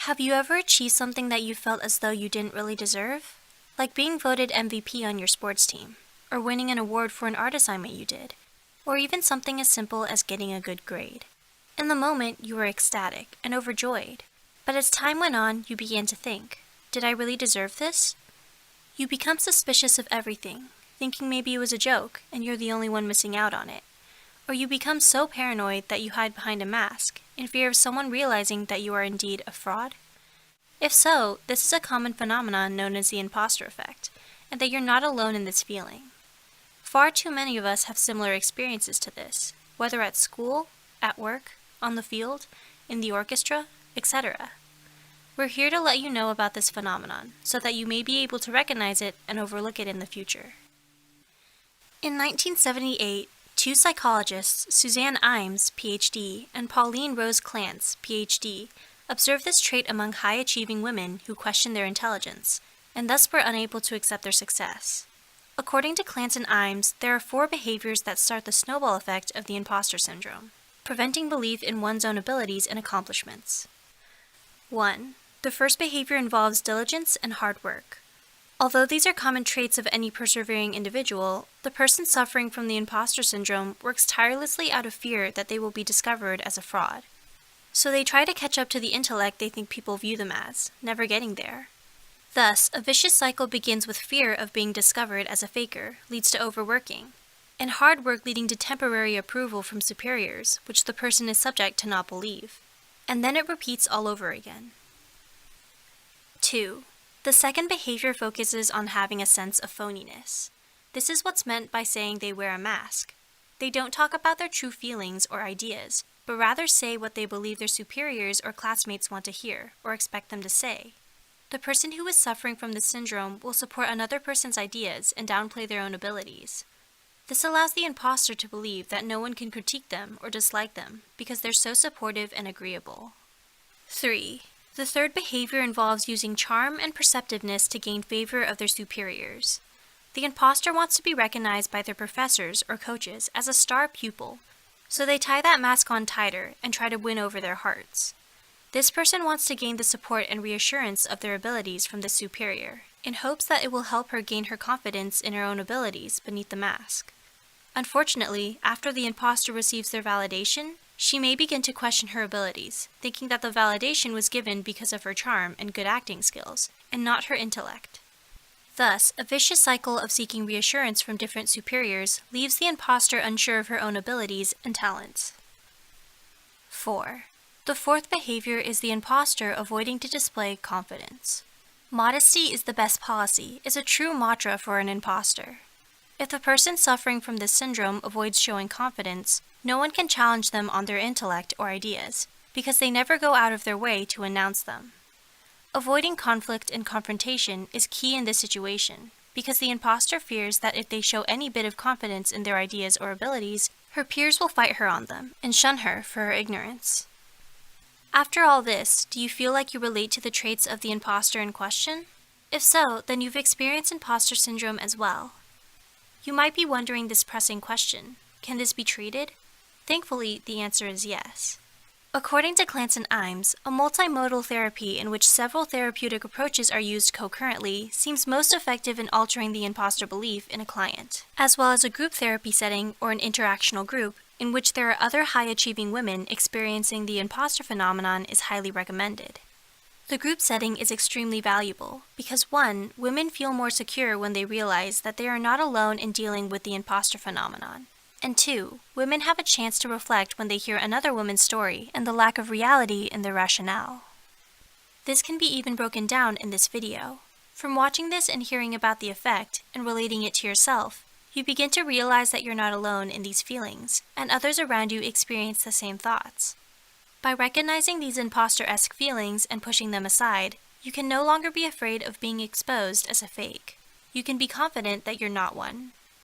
Have you ever achieved something that you felt as though you didn't really deserve? Like being voted MVP on your sports team, or winning an award for an art assignment you did, or even something as simple as getting a good grade. In the moment, you were ecstatic and overjoyed, but as time went on, you began to think, did I really deserve this? You become suspicious of everything, thinking maybe it was a joke and you're the only one missing out on it. Or you become so paranoid that you hide behind a mask, in fear of someone realizing that you are indeed a fraud? If so, this is a common phenomenon known as the impostor effect, and that you're not alone in this feeling. Far too many of us have similar experiences to this, whether at school, at work, on the field, in the orchestra, etc. We're here to let you know about this phenomenon, so that you may be able to recognize it and overlook it in the future. In 1978, two psychologists, Suzanne Imes, Ph.D., and Pauline Rose Clance, Ph.D., observed this trait among high-achieving women who questioned their intelligence, and thus were unable to accept their success. According to Clance and Imes, there are 4 behaviors that start the snowball effect of the imposter syndrome, preventing belief in one's own abilities and accomplishments. 1. The first behavior involves diligence and hard work. Although these are common traits of any persevering individual, the person suffering from the imposter syndrome works tirelessly out of fear that they will be discovered as a fraud. So they try to catch up to the intellect they think people view them as, never getting there. Thus, a vicious cycle begins with fear of being discovered as a faker, leads to overworking, and hard work leading to temporary approval from superiors, which the person is subject to not believe. And then it repeats all over again. 2. The second behavior focuses on having a sense of phoniness. This is what's meant by saying they wear a mask. They don't talk about their true feelings or ideas, but rather say what they believe their superiors or classmates want to hear or expect them to say. The person who is suffering from this syndrome will support another person's ideas and downplay their own abilities. This allows the imposter to believe that no one can critique them or dislike them because they're so supportive and agreeable. 3. The third behavior involves using charm and perceptiveness to gain favor of their superiors. The imposter wants to be recognized by their professors or coaches as a star pupil, so they tie that mask on tighter and try to win over their hearts. This person wants to gain the support and reassurance of their abilities from the superior, in hopes that it will help her gain her confidence in her own abilities beneath the mask. Unfortunately, after the imposter receives their validation, she may begin to question her abilities, thinking that the validation was given because of her charm and good acting skills, and not her intellect. Thus, a vicious cycle of seeking reassurance from different superiors leaves the imposter unsure of her own abilities and talents. 4. The fourth behavior is the imposter avoiding to display confidence. Modesty is the best policy is a true mantra for an imposter. If the person suffering from this syndrome avoids showing confidence, no one can challenge them on their intellect or ideas, because they never go out of their way to announce them. Avoiding conflict and confrontation is key in this situation, because the imposter fears that if they show any bit of confidence in their ideas or abilities, her peers will fight her on them and shun her for her ignorance. After all this, do you feel like you relate to the traits of the imposter in question? If so, then you've experienced imposter syndrome as well. You might be wondering this pressing question: can this be treated? Thankfully, the answer is yes. According to Clance and Imes, a multimodal therapy in which several therapeutic approaches are used concurrently seems most effective in altering the imposter belief in a client, as well as a group therapy setting or an interactional group in which there are other high-achieving women experiencing the imposter phenomenon is highly recommended. The group setting is extremely valuable because 1. Women feel more secure when they realize that they are not alone in dealing with the imposter phenomenon. And 2. Women have a chance to reflect when they hear another woman's story and the lack of reality in their rationale. This can be even broken down in this video. From watching this and hearing about the effect and relating it to yourself, you begin to realize that you're not alone in these feelings, and others around you experience the same thoughts. By recognizing these imposter-esque feelings and pushing them aside, you can no longer be afraid of being exposed as a fake. You can be confident that you're not one.